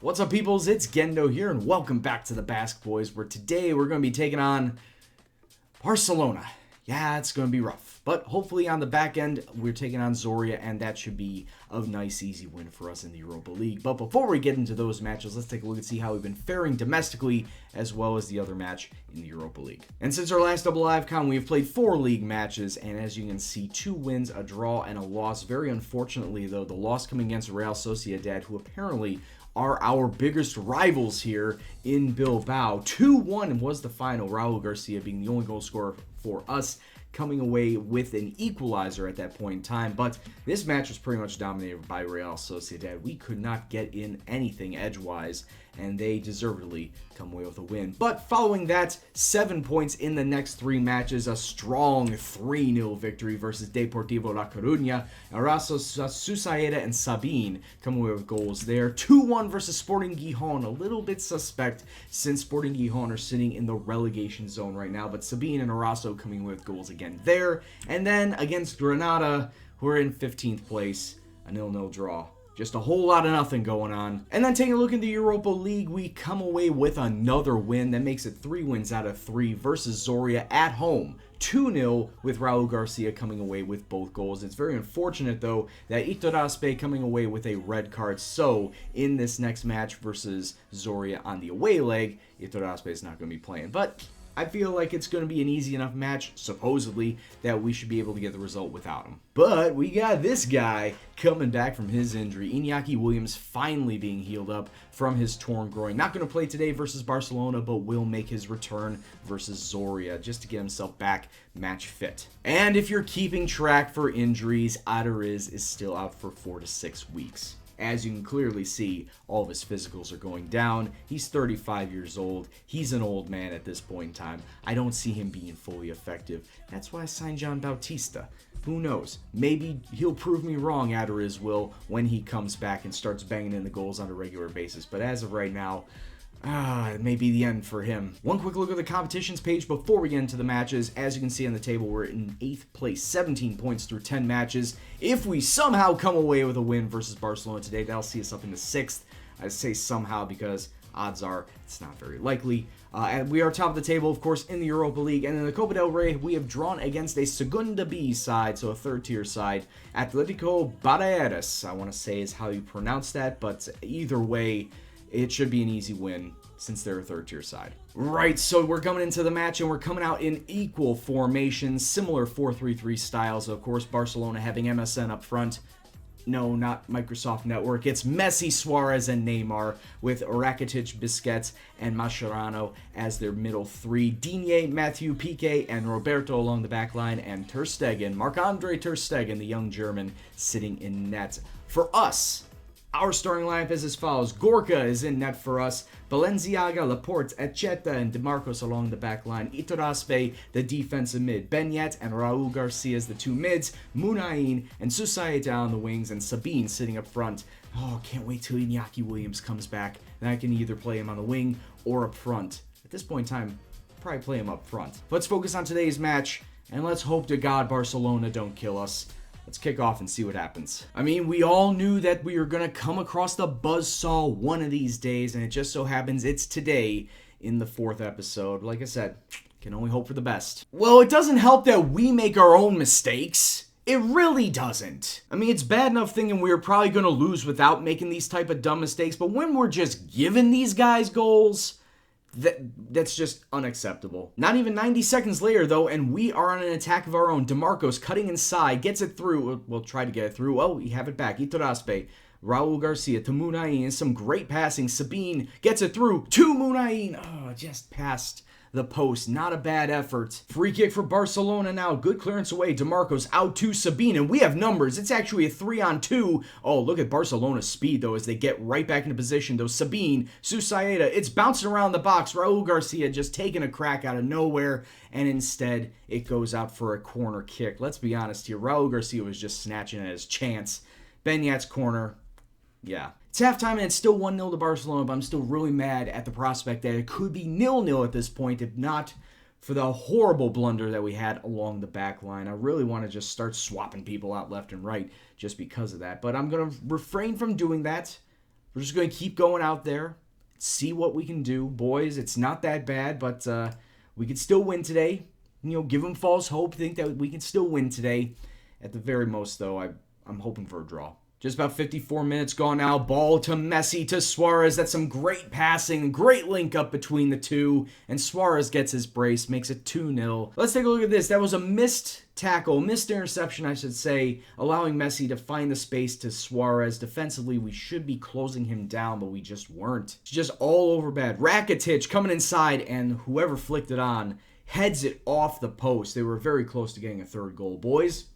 What's up, peoples? It's Gendo here, and welcome back to the Basque Boys, where today we're going to be taking on Barcelona. Yeah, it's going to be rough, but hopefully on the back end, we're taking on Zorya, and that should be a nice, easy win for us in the Europa League. But before we get into those matches, let's take a look and see how we've been faring domestically, as well as the other match in the Europa League. And since our last double live con, we have played 4 league matches, and as you can see, 2 wins, a draw, and a loss. Very unfortunately, though, the loss coming against Real Sociedad, who apparently are our biggest rivals here in Bilbao. 2-1 was the final, Raul Garcia being the only goal scorer for us, coming away with an equalizer at that point in time. But this match was pretty much dominated by Real Sociedad. We could not get in anything edgewise, and they deservedly come away with a win. But following that, 7 points in the next 3 matches, a strong 3-0 victory versus Deportivo La Coruña. Araso Susaeta and Sabine come away with goals there. 2-1 versus Sporting Gijón, a little bit suspect since Sporting Gijón are sitting in the relegation zone right now, but Sabine and Araso coming away with goals again there. And then against Granada, who are in 15th place, a 0-0 draw. Just a whole lot of nothing going on. And then taking a look at the Europa League, we come away with another win. That makes it 3 wins out of 3 versus Zorya at home. 2-0 with Raul Garcia coming away with both goals. It's very unfortunate, though, that Iturraspe coming away with a red card. So, in this next match versus Zorya on the away leg, Iturraspe is not going to be playing. But I feel like it's going to be an easy enough match, supposedly, that we should be able to get the result without him. But we got this guy coming back from his injury. Iñaki Williams finally being healed up from his torn groin. Not going to play today versus Barcelona, but will make his return versus Zorya just to get himself back match fit. And if you're keeping track for injuries, Aduriz is still out for 4 to 6 weeks. As you can clearly see, all of his physicals are going down. He's 35 years old. He's an old man at this point in time. I don't see him being fully effective. That's why I signed John Bautista. Who knows? Maybe he'll prove me wrong, Aduriz will, when he comes back and starts banging in the goals on a regular basis. But as of right now, it may be the end for him. One quick look at the competitions page before we get into the matches. As you can see on the table, we're in 8th place, 17 points through 10 matches. If we somehow come away with a win versus Barcelona today, that'll see us up into 6th. I say somehow because odds are it's not very likely. And we are top of the table, of course, in the Europa League. And in the Copa del Rey, we have drawn against a Segunda B side, so a third-tier side. AthleticBilbaoHooligans, I want to say is how you pronounce that, but either way, it should be an easy win since they're a third-tier side. Right, so we're coming into the match, and we're coming out in equal formations, similar 4-3-3 styles. Of course, Barcelona having MSN up front. No, not Microsoft Network. It's Messi, Suarez, and Neymar, with Rakitic, Busquets, and Mascherano as their middle 3. Digne, Matthew, Piqué, and Roberto along the back line, and Ter Stegen, Marc-Andre Ter Stegen, the young German, sitting in net. For us, our starting lineup is as follows. Gorka is in net for us. Balenciaga, Laporte, Echeta, and DeMarcos along the back line. Iturraspe, the defensive mid. Benyet and Raul Garcia as the 2 mids. Munain and Susaeta on the wings. And Sabine sitting up front. Oh, can't wait till Iñaki Williams comes back. Then I can either play him on the wing or up front. At this point in time, probably play him up front. Let's focus on today's match. And let's hope to God Barcelona don't kill us. Let's kick off and see what happens. I mean, we all knew that we were going to come across the buzzsaw one of these days, and it just so happens it's today in the 4th episode. Like I said, can only hope for the best. Well, it doesn't help that we make our own mistakes. It really doesn't. I mean, it's bad enough thinking we were probably going to lose without making these type of dumb mistakes, but when we're just giving these guys goals, that's just unacceptable. Not even 90 seconds later, though, and we are on an attack of our own. DeMarcos cutting inside, gets it through. We'll try to get it through. Oh, we have it back. Iturraspe, Raul Garcia to Munain. Some great passing. Sabine gets it through to Munain. Oh, just past the post. Not a bad effort. Free kick for Barcelona now. Good clearance away. DeMarcos out to Sabine, and we have numbers. It's actually a 3-on-2. Oh, look at Barcelona's speed, though, as they get right back into position, though. Sabine, Susaeta, it's bouncing around the box. Raul Garcia just taking a crack out of nowhere, and instead, it goes out for a corner kick. Let's be honest here. Raul Garcia was just snatching at his chance. Benyat's corner. Yeah. It's halftime and it's still 1-0 to Barcelona, but I'm still really mad at the prospect that it could be 0-0 at this point, if not for the horrible blunder that we had along the back line. I really want to just start swapping people out left and right just because of that, but I'm going to refrain from doing that We're just going to keep going out there, see what we can do. Boys, it's not that bad, but we can still win today. Give them false hope, think that we can still win today. At the very most, though, I'm hoping for a draw. Just about 54 minutes gone now. Ball to Messi, to Suarez. That's some great passing, great link up between the two. And Suarez gets his brace, makes it 2-0. Let's take a look at this. That was a missed tackle, missed interception, I should say, allowing Messi to find the space to Suarez. Defensively, we should be closing him down, but we just weren't. It's just all over bad. Rakitic coming inside, and whoever flicked it on heads it off the post. They were very close to getting a third goal. Boys,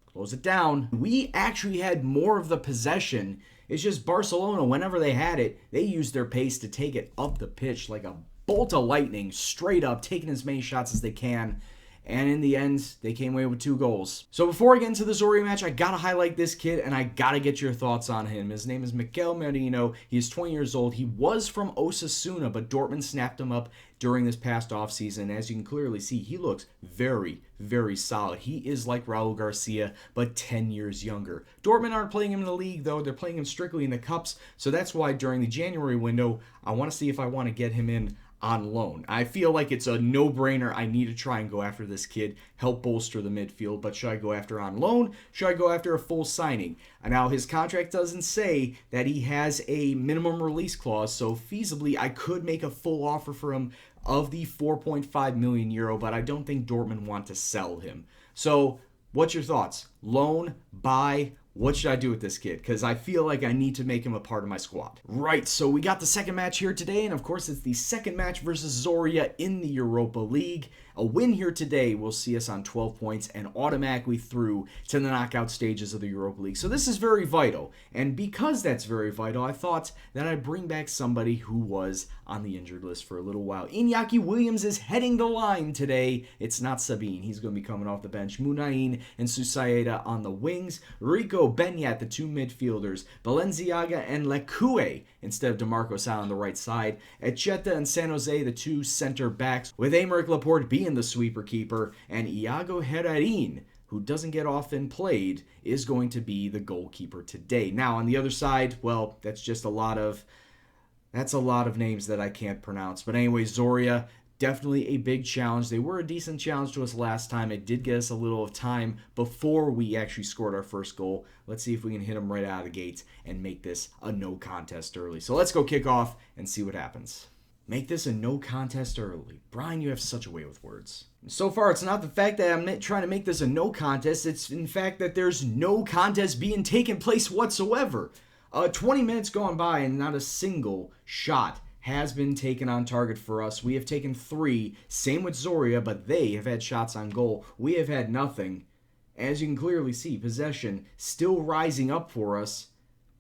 close it down. We actually had more of the possession. It's just Barcelona, whenever they had it, they used their pace to take it up the pitch like a bolt of lightning, straight up, taking as many shots as they can. And in the end, they came away with 2 goals. So before I get into the Zorya match, I gotta highlight this kid, and I gotta get your thoughts on him. His name is Mikel Merino. He's 20 years old. He was from Osasuna, but Dortmund snapped him up during this past offseason. As you can clearly see, he looks very, very solid. He is like Raul Garcia, but 10 years younger. Dortmund aren't playing him in the league, though. They're playing him strictly in the cups. So that's why during the January window, I want to see if I want to get him in on loan. I feel like it's a no-brainer. I need to try and go after this kid, help bolster the midfield, but should I go after on loan? Should I go after a full signing? Now, his contract doesn't say that he has a minimum release clause, so feasibly I could make a full offer for him of the 4.5 million euro, but I don't think Dortmund want to sell him. So, what's your thoughts? Loan, buy? What should I do with this kid? Because I feel like I need to make him a part of my squad. Right, so we got the second match here today, and of course it's the second match versus Zorya in the Europa League. A win here today will see us on 12 points and automatically through to the knockout stages of the Europa League. So this is very vital, and because that's very vital, I thought that I'd bring back somebody who was on the injured list for a little while. Iñaki Williams is heading the line today. It's not Sabine. He's going to be coming off the bench. Munain and Susaeta on the wings. Rico Benyat, the 2 midfielders. Balenciaga and Lecue instead of DeMarco Sal on the right side. Echeta and San Jose, the 2 center backs, with Aymeric Laporte being the sweeper keeper, and Iago Herrerin, who doesn't get often played, is going to be the goalkeeper today. Now, on the other side, well, that's a lot of names that I can't pronounce. But anyway, Zorya, definitely a big challenge. They were a decent challenge to us last time. It did get us a little of time before we actually scored our first goal. Let's see if we can hit them right out of the gates and make this a no contest early. So let's go kick off and see what happens. Make this a no contest early. Brian, you have such a way with words. So far, it's not the fact that I'm trying to make this a no contest. It's in fact that there's no contest being taken place whatsoever. 20 minutes gone by and not a single shot has been taken on target for us. We have taken 3. Same with Zorya, but they have had shots on goal. We have had nothing. As you can clearly see, possession still rising up for us.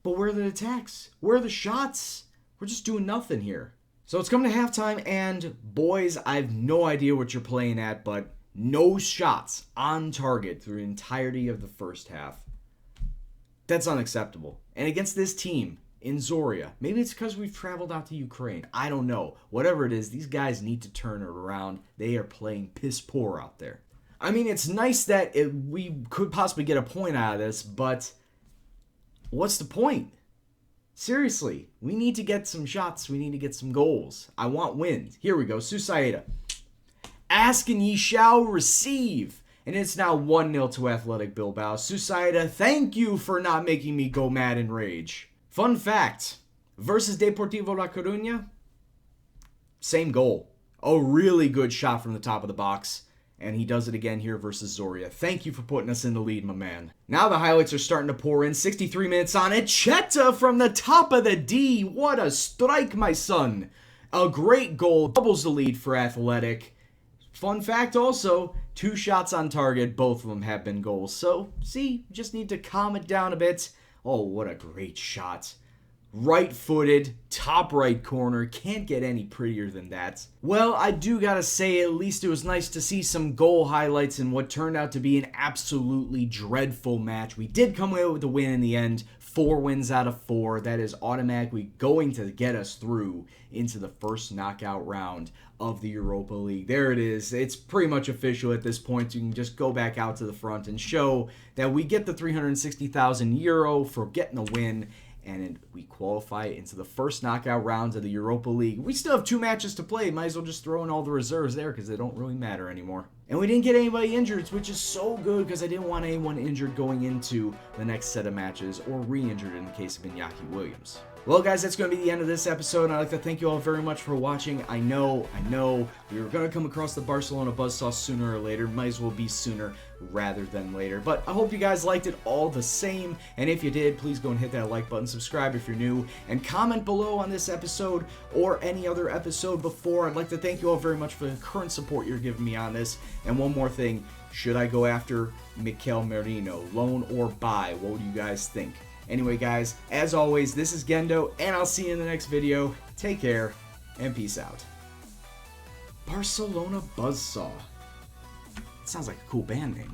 But where are the attacks? Where are the shots? We're just doing nothing here. So it's coming to halftime, and boys, I have no idea what you're playing at, but no shots on target through the entirety of the first half. That's unacceptable. And against this team in Zorya, maybe it's because we've traveled out to Ukraine. I don't know. Whatever it is, these guys need to turn it around. They are playing piss poor out there. I mean, it's nice that we could possibly get a point out of this, but what's the point? Seriously, we need to get some shots. We need to get some goals. I want wins. Here we go. Susaeta. Ask and ye shall receive. And it's now 1-0 to Athletic Bilbao. Susaeta, thank you for not making me go mad in rage. Fun fact, versus Deportivo La Coruña, same goal. A really good shot from the top of the box. And he does it again here versus Zorya. Thank you for putting us in the lead, my man. Now the highlights are starting to pour in. 63 minutes on it. Echeta from the top of the D. What a strike, my son. A great goal. Doubles the lead for Athletic. Fun fact also, 2 shots on target. Both of them have been goals. So, see, just need to calm it down a bit. Oh, what a great shot. Right-footed, top right corner. Can't get any prettier than that. Well, I do gotta say, at least it was nice to see some goal highlights in what turned out to be an absolutely dreadful match. We did come away with the win in the end. 4 wins out of 4. That is automatically going to get us through into the first knockout round of the Europa League. There it is. It's pretty much official at this point. You can just go back out to the front and show that we get the 360,000 euro for getting a win. and we qualify into the first knockout rounds of the Europa League. We still have 2 matches to play. Might as well just throw in all the reserves there because they don't really matter anymore. And we didn't get anybody injured, which is so good because I didn't want anyone injured going into the next set of matches or re-injured in the case of Iñaki Williams. Well, guys, that's going to be the end of this episode, and I'd like to thank you all very much for watching. I know, we were going to come across the Barcelona buzzsaw sooner or later. Might as well be sooner rather than later. But I hope you guys liked it all the same, and if you did, please go and hit that like button, subscribe if you're new, and comment below on this episode or any other episode before. I'd like to thank you all very much for the current support you're giving me on this. And one more thing, should I go after Mikel Merino, loan or buy? What do you guys think? Anyway, guys, as always, this is Gendo, and I'll see you in the next video. Take care, and peace out. Barcelona Buzzsaw. Sounds like a cool band name.